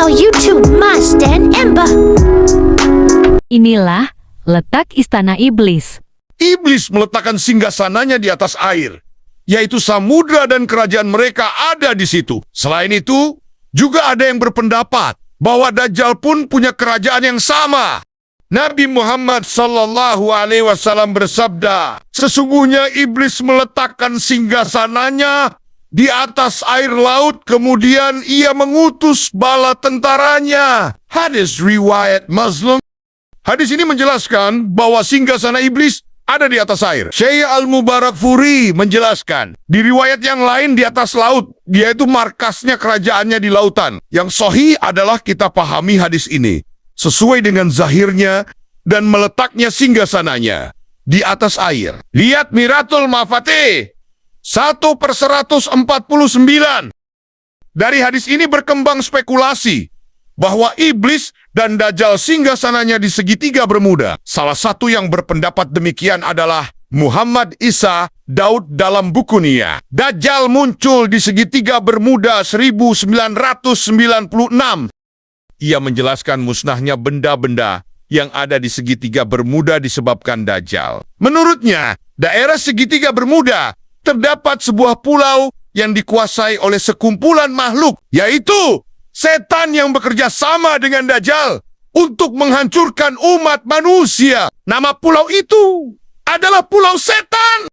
Channel YouTube Mas dan Ember. Inilah letak istana iblis. Iblis meletakkan singgasananya di atas air, yaitu samudra dan kerajaan mereka ada di situ. Selain itu, juga ada yang berpendapat bahwa Dajjal pun punya kerajaan yang sama. Nabi Muhammad SAW bersabda, sesungguhnya iblis meletakkan singgasananya di atas air laut, kemudian ia mengutus bala tentaranya. Hadis riwayat Muslim. Hadis ini menjelaskan bahwa singgasana iblis ada di atas air. Syekh Al-Mubarakfuri menjelaskan, di riwayat yang lain di atas laut, yaitu markasnya kerajaannya di lautan. Yang sahih adalah kita pahami hadis ini sesuai dengan zahirnya dan meletaknya singgasananya di atas air. Lihat Miratul Mafatih 1/149. Dari hadis ini berkembang spekulasi bahwa iblis dan Dajjal singgasananya di segitiga Bermuda. Salah satu yang berpendapat demikian adalah Muhammad Isa Daud dalam buku Nia. Dajjal muncul di segitiga Bermuda 1996. Ia menjelaskan musnahnya benda-benda yang ada di segitiga Bermuda disebabkan Dajjal. Menurutnya, daerah segitiga Bermuda terdapat sebuah pulau yang dikuasai oleh sekumpulan makhluk, yaitu setan yang bekerja sama dengan Dajjal untuk menghancurkan umat manusia. Nama pulau itu adalah Pulau Setan.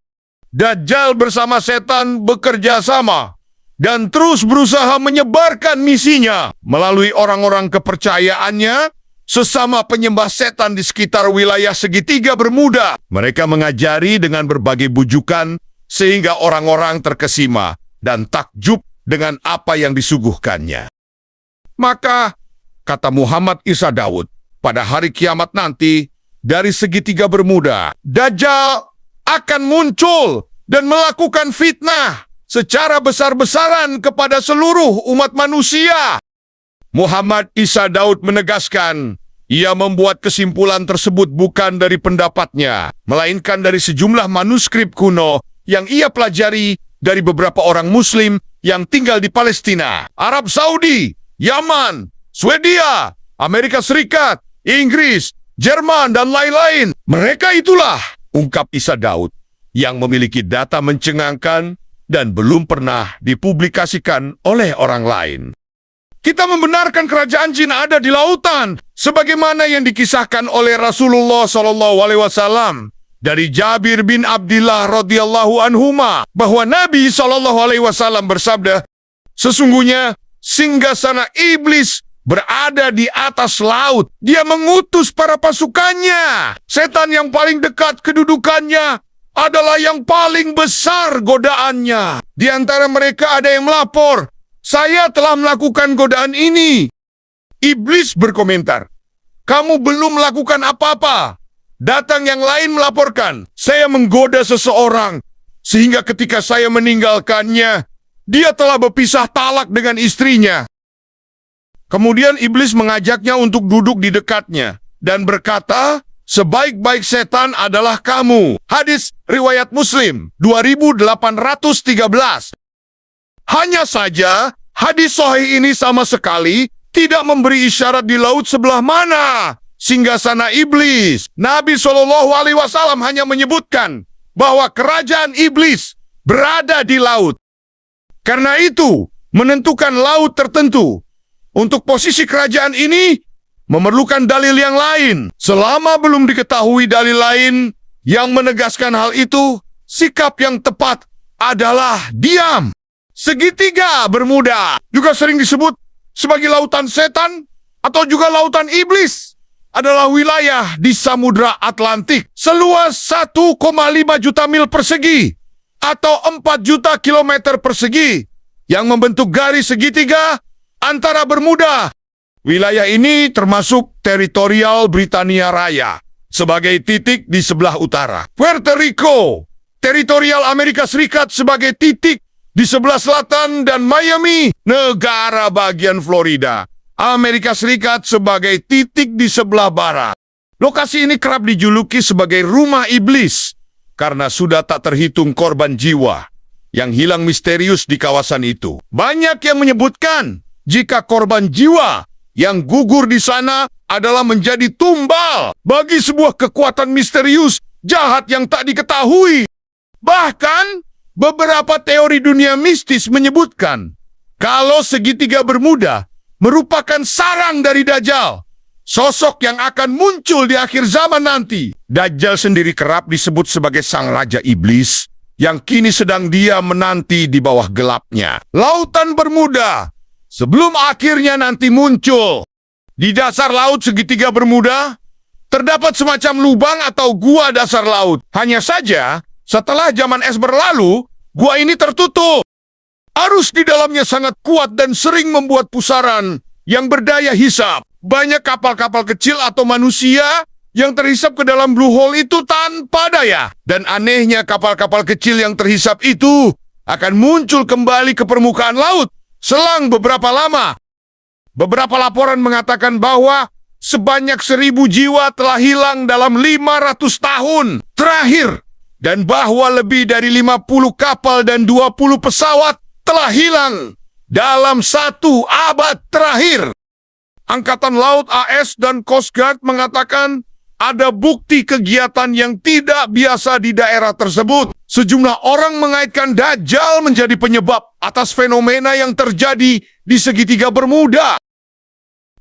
Dajjal bersama setan bekerja sama dan terus berusaha menyebarkan misinya melalui orang-orang kepercayaannya, sesama penyembah setan di sekitar wilayah segitiga Bermuda. Mereka mengajari dengan berbagai bujukan sehingga orang-orang terkesima dan takjub dengan apa yang disuguhkannya. Maka, kata Muhammad Isa Daud, pada hari kiamat nanti, dari segitiga Bermuda, Dajjal akan muncul dan melakukan fitnah secara besar-besaran kepada seluruh umat manusia. Muhammad Isa Daud menegaskan, ia membuat kesimpulan tersebut bukan dari pendapatnya, melainkan dari sejumlah manuskrip kuno yang ia pelajari dari beberapa orang Muslim yang tinggal di Palestina, Arab Saudi, Yaman, Swedia, Amerika Serikat, Inggris, Jerman, dan lain-lain. Mereka itulah, ungkap Isa Daud, yang memiliki data mencengangkan dan belum pernah dipublikasikan oleh orang lain. Kita membenarkan kerajaan jin ada di lautan, sebagaimana yang dikisahkan oleh Rasulullah SAW dari Jabir bin Abdillah radhiyallahu anhuma, bahwa Nabi SAW bersabda, sesungguhnya singgasana iblis berada di atas laut. Dia mengutus para pasukannya. Setan yang paling dekat kedudukannya adalah yang paling besar godaannya. Di antara mereka ada yang melapor, saya telah melakukan godaan ini. Iblis berkomentar, kamu belum melakukan apa-apa. Datang yang lain melaporkan, saya menggoda seseorang, sehingga ketika saya meninggalkannya, dia telah berpisah talak dengan istrinya. Kemudian iblis mengajaknya untuk duduk di dekatnya dan berkata, sebaik-baik setan adalah kamu. Hadis riwayat Muslim 2813. Hanya saja, hadis sahih ini sama sekali tidak memberi isyarat di laut sebelah mana singgasana iblis. Nabi SAW hanya menyebutkan bahwa kerajaan iblis berada di laut. Karena itu, menentukan laut tertentu untuk posisi kerajaan ini memerlukan dalil yang lain. Selama belum diketahui dalil lain yang menegaskan hal itu, sikap yang tepat adalah diam. Segitiga Bermuda juga sering disebut sebagai lautan setan atau juga lautan iblis, adalah wilayah di Samudra Atlantik seluas 1,5 juta mil persegi atau 4 juta kilometer persegi yang membentuk garis segitiga antara Bermuda. Wilayah ini termasuk teritorial Britania Raya sebagai titik di sebelah utara, Puerto Rico, teritorial Amerika Serikat sebagai titik di sebelah selatan, dan Miami, negara bagian Florida, Amerika Serikat sebagai titik di sebelah barat. Lokasi ini kerap dijuluki sebagai rumah iblis karena sudah tak terhitung korban jiwa yang hilang misterius di kawasan itu. Banyak yang menyebutkan jika korban jiwa yang gugur di sana adalah menjadi tumbal bagi sebuah kekuatan misterius jahat yang tak diketahui. Bahkan, beberapa teori dunia mistis menyebutkan kalau segitiga Bermuda merupakan sarang dari Dajjal, sosok yang akan muncul di akhir zaman nanti. Dajjal sendiri kerap disebut sebagai sang raja iblis yang kini sedang dia menanti di bawah gelapnya Lautan Bermuda sebelum akhirnya nanti muncul. Di dasar laut segitiga Bermuda terdapat semacam lubang atau gua dasar laut. Hanya saja, setelah zaman es berlalu, gua ini tertutup. Arus di dalamnya sangat kuat dan sering membuat pusaran yang berdaya hisap. Banyak kapal-kapal kecil atau manusia yang terhisap ke dalam blue hole itu tanpa daya. Dan anehnya kapal-kapal kecil yang terhisap itu akan muncul kembali ke permukaan laut selang beberapa lama. Beberapa laporan mengatakan bahwa sebanyak 1.000 jiwa telah hilang dalam 500 tahun terakhir. Dan bahwa lebih dari 50 kapal dan 20 pesawat telah hilang dalam 1 abad terakhir. Angkatan Laut AS dan Coast Guard mengatakan ada bukti kegiatan yang tidak biasa di daerah tersebut. Sejumlah orang mengaitkan Dajjal menjadi penyebab atas fenomena yang terjadi di segitiga Bermuda.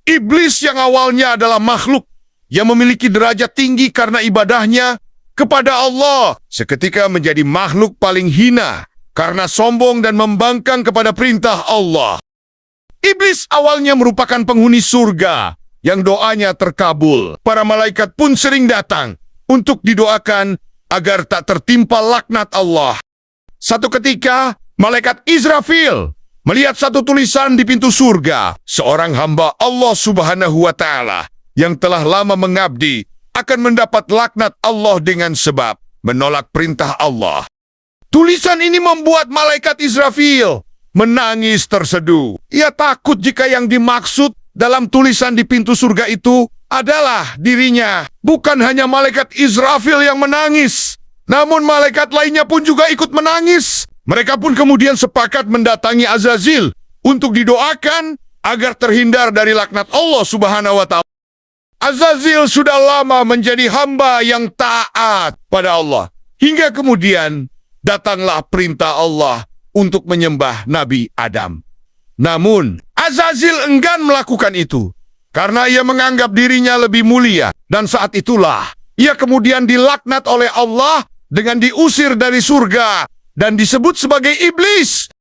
Iblis yang awalnya adalah makhluk yang memiliki derajat tinggi karena ibadahnya kepada Allah, seketika menjadi makhluk paling hina karena sombong dan membangkang kepada perintah Allah. Iblis awalnya merupakan penghuni surga yang doanya terkabul. Para malaikat pun sering datang untuk didoakan agar tak tertimpa laknat Allah. Satu ketika, malaikat Israfil melihat satu tulisan di pintu surga. Seorang hamba Allah Subhanahu wa Ta'ala yang telah lama mengabdi akan mendapat laknat Allah dengan sebab menolak perintah Allah. Tulisan ini membuat malaikat Israfil menangis terseduh. Ia takut jika yang dimaksud dalam tulisan di pintu surga itu adalah dirinya. Bukan hanya malaikat Israfil yang menangis, namun malaikat lainnya pun juga ikut menangis. Mereka pun kemudian sepakat mendatangi Azazil untuk didoakan agar terhindar dari laknat Allah Subhanahu wa Ta'ala. Azazil sudah lama menjadi hamba yang taat pada Allah. Hingga kemudian datanglah perintah Allah untuk menyembah Nabi Adam. Namun, Azazil enggan melakukan itu karena ia menganggap dirinya lebih mulia. Dan saat itulah ia kemudian dilaknat oleh Allah dengan diusir dari surga dan disebut sebagai iblis.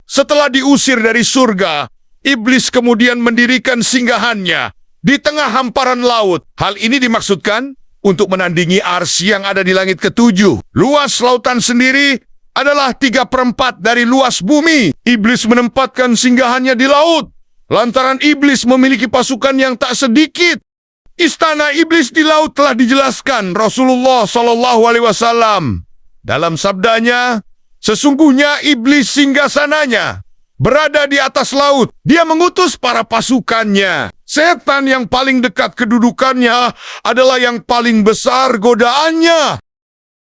Setelah diusir dari surga, iblis kemudian mendirikan singgahannya di tengah hamparan laut. Hal ini dimaksudkan untuk menandingi arsy yang ada di langit ketujuh. Luas lautan sendiri adalah 3/4 dari luas bumi. Iblis menempatkan singgahannya di laut. Lantaran iblis memiliki pasukan yang tak sedikit. Istana iblis di laut telah dijelaskan Rasulullah SAW. Dalam sabdanya, sesungguhnya iblis singgasananya berada di atas laut. Dia mengutus para pasukannya. Setan yang paling dekat kedudukannya adalah yang paling besar godaannya.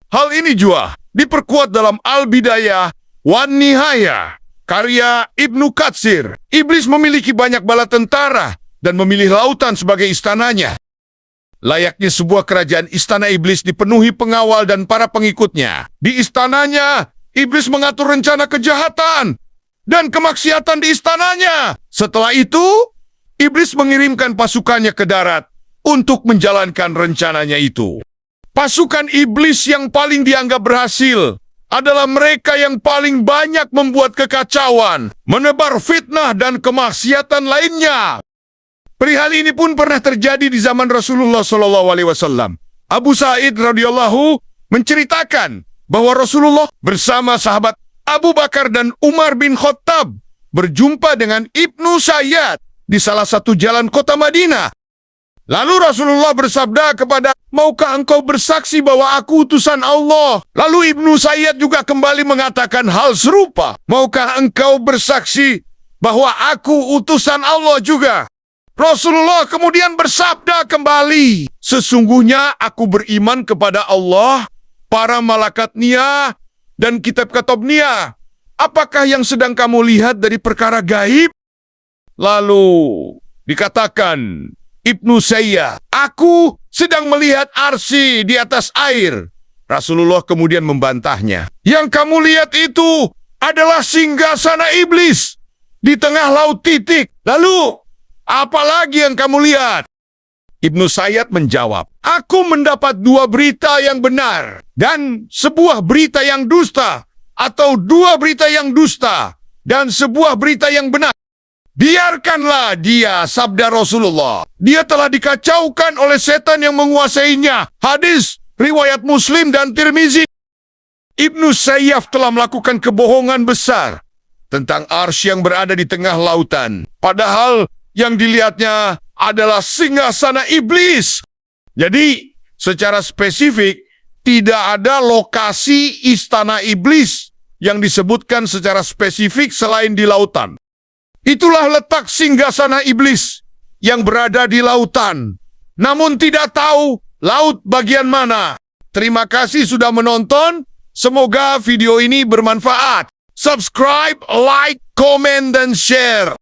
Hal ini juga diperkuat dalam Al-Bidayah wan Nihayah, karya Ibnu Katsir. Iblis memiliki banyak bala tentara dan memilih lautan sebagai istananya. Layaknya sebuah kerajaan, istana iblis dipenuhi pengawal dan para pengikutnya. Di istananya, iblis mengatur rencana kejahatan dan kemaksiatan di istananya. Setelah itu, iblis mengirimkan pasukannya ke darat untuk menjalankan rencananya itu. Pasukan iblis yang paling dianggap berhasil adalah mereka yang paling banyak membuat kekacauan, menebar fitnah dan kemaksiatan lainnya. Perihal ini pun pernah terjadi di zaman Rasulullah SAW. Abu Sa'id radhiyallahu menceritakan bahwa Rasulullah bersama sahabat Abu Bakar dan Umar bin Khattab berjumpa dengan Ibnu Sayyad di salah satu jalan kota Madinah. Lalu Rasulullah bersabda kepada, "Maukah engkau bersaksi bahwa aku utusan Allah?" Lalu Ibnu Sayyad juga kembali mengatakan hal serupa. "Maukah engkau bersaksi bahwa aku utusan Allah juga?" Rasulullah kemudian bersabda kembali, "Sesungguhnya aku beriman kepada Allah, para malaikat-Nya, dan kitab-kitab-Nya. Apakah yang sedang kamu lihat dari perkara gaib?" Lalu Dikatakan Ibnu Sayyah, aku sedang melihat arsy di atas air. Rasulullah kemudian membantahnya. Yang kamu lihat itu adalah singgasana iblis di tengah laut titik. Lalu, apa lagi yang kamu lihat? Ibnu Sayyad menjawab, aku mendapat 2 berita yang benar dan sebuah berita yang dusta, atau 2 berita yang dusta dan sebuah berita yang benar. Biarkanlah dia, sabda Rasulullah. Dia telah dikacaukan oleh setan yang menguasainya. Hadis riwayat Muslim dan Tirmizi. Ibnu Sayyah telah melakukan kebohongan besar tentang arsy yang berada di tengah lautan. Padahal yang dilihatnya adalah singgasana iblis. Jadi, secara spesifik, tidak ada lokasi istana iblis yang disebutkan secara spesifik selain di lautan. Itulah letak singgasana iblis yang berada di lautan. Namun tidak tahu laut bagian mana. Terima kasih sudah menonton. Semoga video ini bermanfaat. Subscribe, like, komen, dan share.